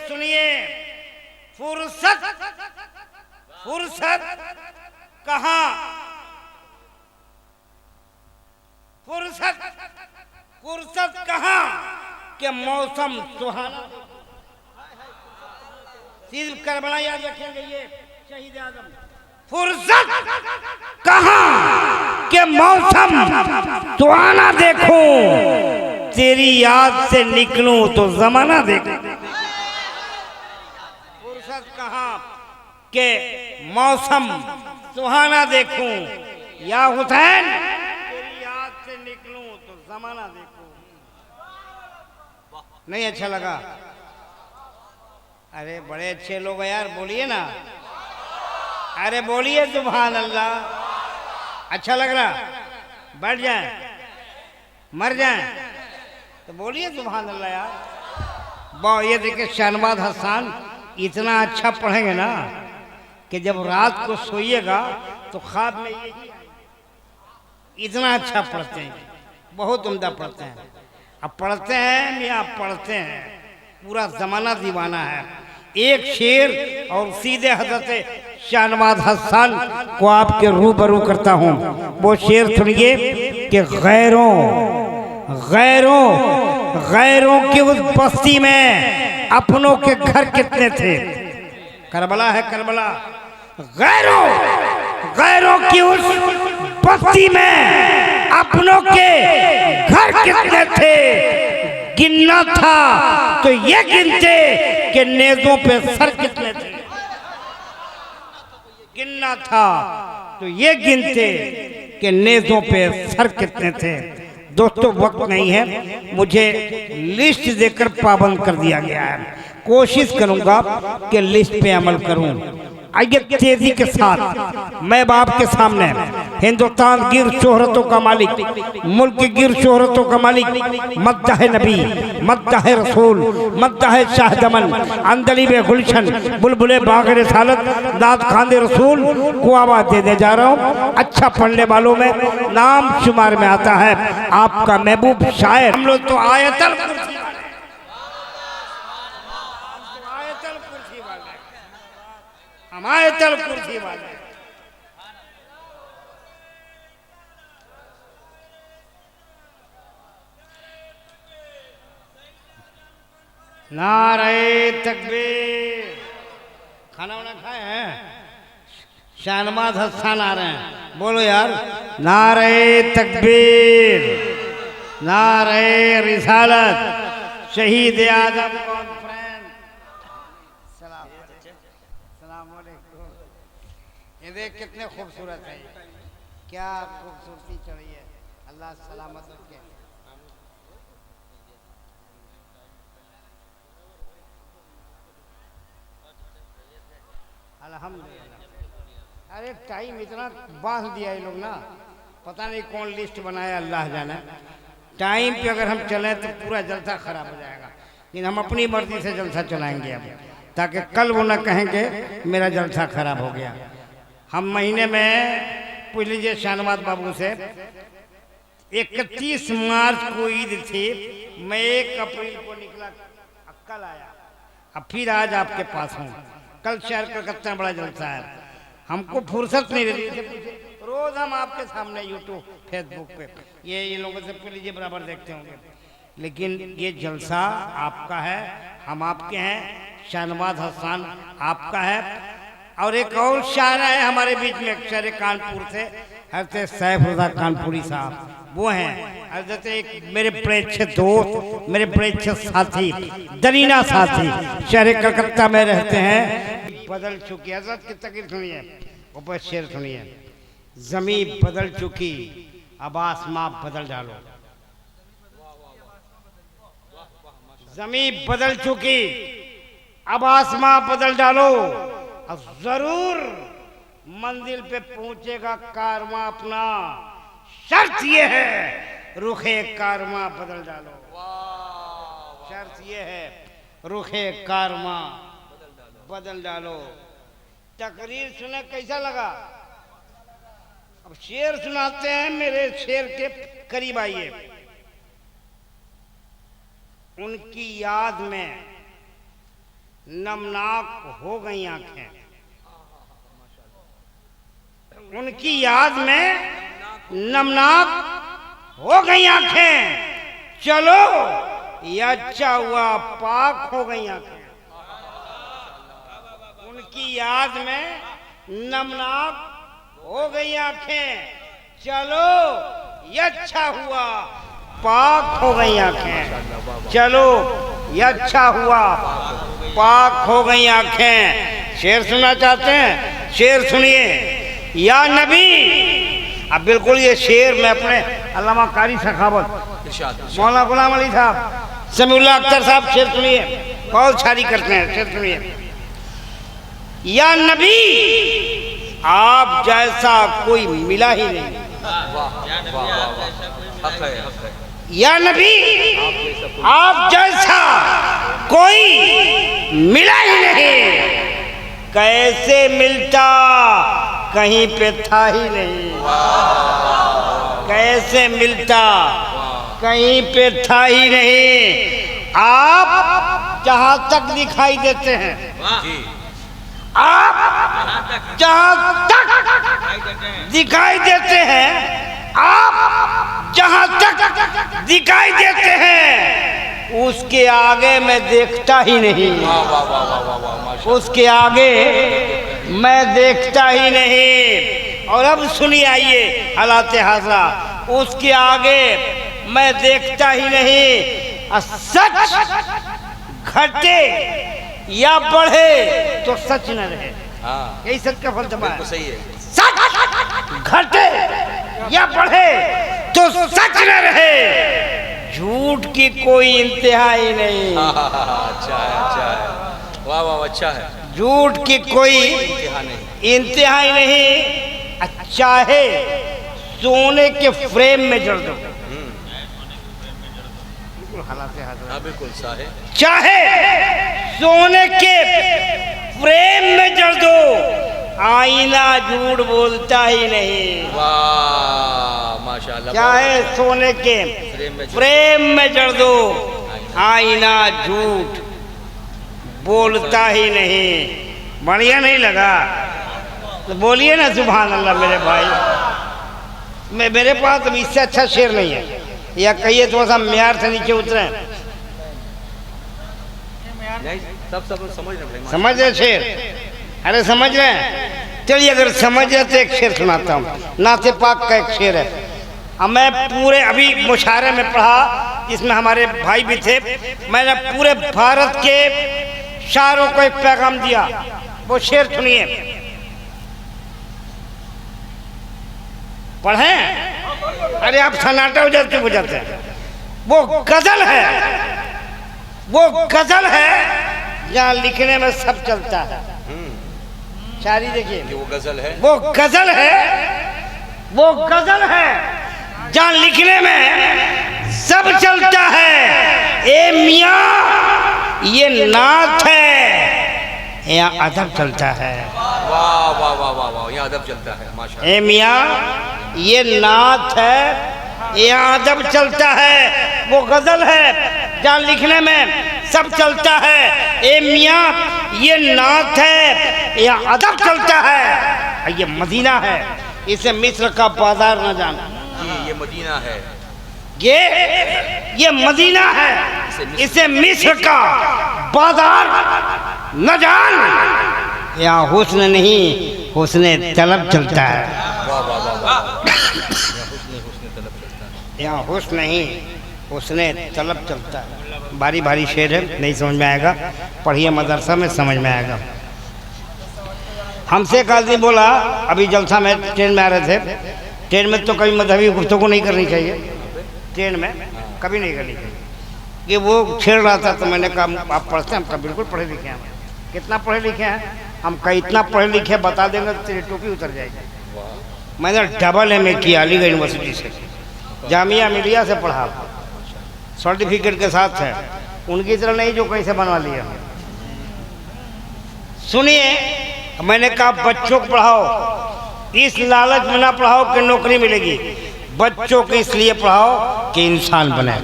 सुनिए, फुर्सत फुर्सत कहाँ, फुर्सत फुर्सत कहाँ के मौसम सुहाना। सिर्फ करबला याद रखेंगे ये शहीद आजम। फुर्सत कहाँ के मौसम सुहाना देखूं, तेरी याद से निकलूं तो जमाना देखूं। फुर्सत कहाँ के मौसम सुहाना देखूं, या हुसैन तेरी याद से निकलूं तो जमाना देखूं। नहीं अच्छा लगा? अरे बड़े अच्छे लोग यार, बोलिए ना, अरे बोलिए सुभान अल्लाह। अच्छा लग रहा? बैठ जाए, मर जाए तो बोलिए सुभान अल्लाह यार। वाह, ये देखिए शहनवाज हसन इतना अच्छा पढ़ेंगे ना कि जब रात को सोइएगा तो ख्वाब में यही आएगा। इतना अच्छा पढ़ते हैं, बहुत उम्दा पढ़ते हैं। अब पढ़ते हैं या पढ़ते हैं, पूरा जमाना दीवाना है। एक शेर और सीधे हजरत शहनवाज हसन को आपके रूबरू करता हूँ। वो शेर सुनिए कि गैरों गैरों गैरों की उस बस्ती में अपनों के घर कितने थे। करबला है करबला। गैरों गैरों की उस बस्ती में अपनों के घर कितने थे। गिनना था तो ये गिनते कि नेज़ों पे सर कितने थे। गिनना था तो ये गिनते कि नेज़ों पे सर कितने थे। दोस्तों वक्त नहीं है, मुझे लिस्ट देकर पाबंद कर दिया गया है। कोशिश करूंगा कि लिस्ट पे अमल करूं। आइए तेजी के साथ मैं बाप के सामने हिंदुस्तान गिर शोहरतों का मालिक, मुल्क गिर शोहरतों का मालिक, मद्दाह नबी, मद्दाह रसूल, मद्दाह शाहदमन, अंदलीब गुलशन, बुलबुले बाग रिसालत, दाद खांदे रसूल को आवाज देने जा रहा हूँ। अच्छा पढ़ने वालों में नाम शुमार में आता है आपका महबूब शायर। हम लोग तो आयतल कुर्सी वाले, हम आयतल कुर्सी वाले। नारे तकबीर। खाना वाना खाए हैं? शहनवाज हसन आ रहे हैं, बोलो यार। नारे तकबीर, नारे रिसालत, शहीद आजम कॉन्फ्रेंस। सलाम अलैकुम। ये देख कितने खूबसूरत है, क्या खूबसूरती चढ़ी है। अल्लाह सलामत रखे। अल्हम्दुलिल्लाह। अरे टाइम इतना बांध दिया ये लोग ना, पता नहीं कौन लिस्ट बनाया, अल्लाह जाने। टाइम पे अगर हम चलें तो पूरा जलसा खराब हो जाएगा, लेकिन हम अपनी मर्जी से जलसा चलाएंगे अब, ताकि कल वो ना कहेंगे मेरा जलसा खराब हो गया। हम महीने में पूछ लीजिए शहनवाज बाबू से, 31 मार्च को ईद थी, मैं 1 अप्रैल को निकला, कल आया, अब फिर आज आपके पास हूँ। कल शहर कलकत्ता बड़ा जलसा है, हमको फुर्सत नहीं रहती। रोज हम आपके सामने यूट्यूब फेसबुक पे ये लोगों से पूछ लीजिए बराबर देखते होंगे, लेकिन ये जलसा आपका है, हम आपके हैं। शहनवाज हसन आपका है। और एक और शायर है हमारे बीच में, शहर कानपुर से, हजरत सैफुल्लाह कानपुरी साहब, वो हैं। हजरत एक मेरे बड़े अच्छे दोस्त, मेरे बड़े अच्छे साथी, दरीना साथी, शहर कलकत्ता में रहते हैं। बदल चुकी हजरत की तकरीर सुनिए, ऊपर शेर सुनिए। जमीन बदल चुकी, अब आसमां बदल डालो। जमीन बदल चुकी, अब आसमां बदल डालो। अब जरूर मंजिल पे पहुंचेगा कारवां अपना, शर्त ये है रुखे कारवां बदल डालो। शर्त ये है रुखे कारवां बदल डालो। तकरीर सुने कैसा लगा? अब शेर सुनाते हैं, मेरे शेर के करीब आइए। उनकी याद में नमनाक हो गई आंखें, उनकी याद में नमनाक हो गई आंखें, चलो ये अच्छा हुआ पाक हो गई आंखें। उनकी याद में नमनाक हो गई आंखें, चलो ये अच्छा हुआ पाक हो गई आंखें, चलो ये अच्छा हुआ पाक हो गई आंखें। शेर सुनना चाहते हैं? शेर सुनिए। या नबी, अब बिल्कुल ये शेर मैं अपने अल्लामा कारी सखावत मौलाना गुलाम अली साहब, समीउल्लाह अख्तर साहब, शेर सुनिए, बहुत शादी करते हैं, शेर सुनिए। या नबी, आप जैसा कोई मिला ही नहीं। या नबी, आप जैसा कोई मिला ही नहीं, कैसे मिलता, कहीं पे था ही नहीं। कैसे मिलता, कहीं पे था ही नहीं। आप जहां तक दिखाई देते हैं, आप जहां तक दिखाई देते हैं, आप जहां तक दिखाई देते हैं, उसके आगे मैं देखता ही नहीं। उसके आगे मैं देखता ही नहीं। और अब सुनिए, आइए हालात हाज़िरा, उसके आगे मैं देखता ही नहीं। सच घटे या बढ़े तो सच न रहे, यही सच का फलसफा है। सही है, सच घटे या बढ़े तो सच न रहे, झूठ की कोई इंतहा ही नहीं। अच्छा है, अच्छा है, वाह वाह, अच्छा है। झूठ की कोई इंतहा ही नहीं। चाहे सोने के फ्रेम में जड़ दो, बिल्कुल साहे, चाहे सोने के फ्रेम में जड़ दो, आईना झूठ बोलता ही नहीं। वाह माशाल्लाह। चाहे सोने के फ्रेम में जड़ दो, आईना झूठ बोलता ही नहीं। बढ़िया नहीं लगा तो बोलिए ना सुभान अल्लाह मेरे भाई। मेरे पास अब इससे अच्छा शेर नहीं है, या कहिए थोड़ा सा म्यार से नीचे उतरे। सब समझ रहे, समझ रहे शेर? अरे समझ रहे हैं? चलिए अगर समझ रहे तो एक शेर सुनाता हूँ। नाते पाक का एक शेर है। अब मैं पूरे अभी मुशायरे में पढ़ा, इसमें हमारे भाई भी थे, मैंने पूरे भारत के शायरों को एक पैगाम दिया। वो शेर सुनिए, पढ़ें? अरे आप सन्नाटा हो जाते हो जाते हैं। वो गजल है, वो गजल है जहाँ लिखने में सब चलता है। शायरी देखिए, वो गजल है, वो गजल है, वो गजल है जहाँ लिखने में सब चलता है। ए मियाँ ये नात है, यहाँ अदब चलता है। वाह वाह वाह वाह वाह, यहाँ अदब चलता है माशाल्लाह। ए मियाँ ये नात है, यहाँ अदब चलता है। वो गजल है जहाँ लिखने में सब चलता है। ए मियाँ ये नात है, यहाँ अदब चलता है। ये मदीना है, इसे मिस्र का बाजार न जाना। ये मदीना है, ये मदीना है, इसे मिस्र का बाजार न जान। यहाँ हुस्न नहीं, हुस्ने तलब चलता है। वाह वाह वाह वाह, यहाँ हुस्न नहीं, हुस्ने तलब चलता है। भारी भारी शेर है, नहीं समझ में आएगा, पढ़िए मदरसा में समझ में आएगा। हमसे एक आदमी बोला, अभी जलसा में ट्रेन में आ रहे थे, ट्रेन में तो कभी मजहबी गुफ्तगू नहीं करनी चाहिए, ट्रेन में कभी नहीं करनी चाहिए। कि वो छेड़ रहा था तो मैंने कहा आप पढ़ते हैं? हम कहा बिल्कुल पढ़े लिखे हैं। कितना पढ़े लिखे हैं? हम कहा इतना पढ़े लिखे बता देंगे तो तेरी टोपी उतर जाएगी। मैंने डबल एमए किया अलीगढ़ यूनिवर्सिटी से, जामिया मिलिया से पढ़ा, सर्टिफिकेट के साथ है। उनकी तरह नहीं जो कहीं से बनवा लिया। सुनिए, मैंने कहा बच्चों को पढ़ाओ, इस लालच में ना पढ़ाओ कि नौकरी मिलेगी, बच्चों को इसलिए पढ़ाओ कि इंसान बने,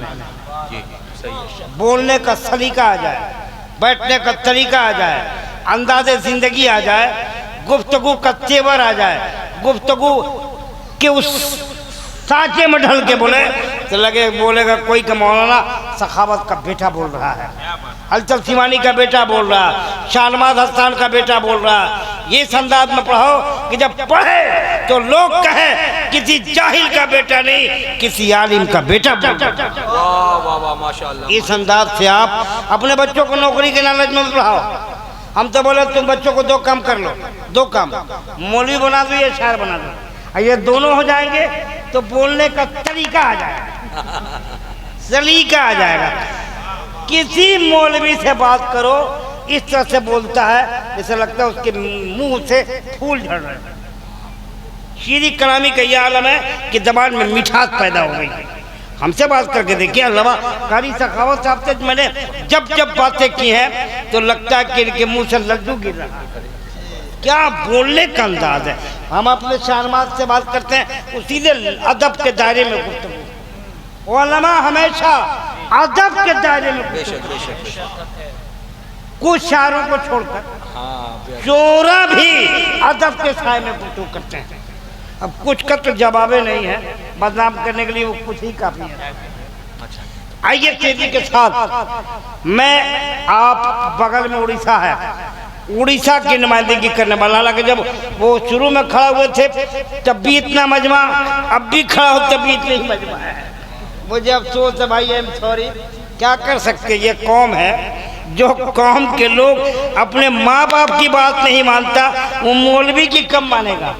बोलने का सलीका आ जाए, बैठने का तरीका आ जाए, अंदाज़े ज़िंदगी आ जाए, गुफ्तगू का तेवर आ जाए, गुफ्तगू के उस सांचे में ढल के बोले तो लगे बोलेगा कोई का मौलाना सखावत का बेटा बोल रहा है, हलचल सीमानी का बेटा बोल रहा, शाहनवाज हसन का बेटा बोल रहा। ये अंदाज में पढ़ो कि जब पढ़े तो लोग कहे किसी जाहिल का बेटा नहीं, किसी आलिम का बेटा बोल रहा। वाह वाह वाह माशाल्लाह। इस अंदाज से आप अपने बच्चों को नौकरी के लालच में पढ़ाओ। हम तो बोले तुम बच्चों को 2 काम कर लो, 2 काम, मौलवी बना दो या शायर बना दो। ये दोनों हो जाएंगे तो बोलने का तरीका आ जाएगा, सलीका आ जाएगा। किसी मौलवी से बात करो इस तरह से बोलता है जैसे लगता है उसके मुंह से फूल झड़ रहे हैं। शीरी कलामी का यह आलम है कि जबान में मिठास पैदा हो गई। हमसे बात करके देखिए, अल्लामा कारी सखावत साहब से मैंने जब जब बातें की हैं तो लगता है कि इनके मुंह से लड्डू गिर रहा है। क्या बोलने का अंदाज है। हम अपने शाहनवाज से बात करते हैं उसी अदब के दायरे में गुफ्तगू, उलमा हमेशा अदब के दायरे में बेशक बेशक बेशक। कुछ शायरों को छोड़कर हाँ चोरा भी अदब के साए में गुफ्तगू करते हैं। अब कुछ का तो जवाबे नहीं है, बदनाम करने के लिए वो कुछ ही काफी है। आइए तेजी के साथ, मैं आप बगल में उड़ीसा है, उड़ीसा की नुमाइंदगी करने वाला। हालांकि जब वो शुरू में खड़ा हुए थे तब भी इतना मजमा, अब भी खड़ा हो तब भी इतना ही मजमा है। मुझे अफसोस है भाई, आई एम सॉरी, क्या कर सकते। ये कौम है जो कौम के लोग अपने माँ बाप की बात नहीं मानता वो मौलवी की कम मानेगा।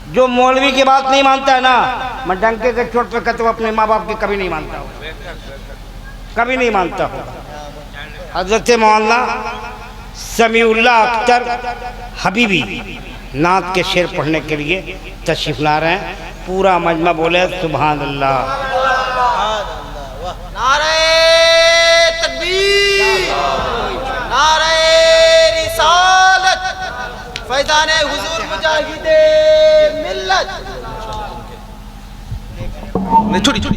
जो मौलवी की बात नहीं मानता है ना, मैं डंके के चोट पे कहता हूँ अपने माँ बाप की कभी नहीं मानता हूँ, कभी नहीं मानता हूँ। हज़रत मौलाना समीउल्लाह अख्तर हबीबी नात के शेर पढ़ने के लिए तशरीफ ला रहे हैं। पूरा मजमा बोले सुभान अल्लाह। नारे तकबीर, नारे रिसालत, फैज़ाने हुजूर मुजाहिदे मिल्लत। छोटी छोटी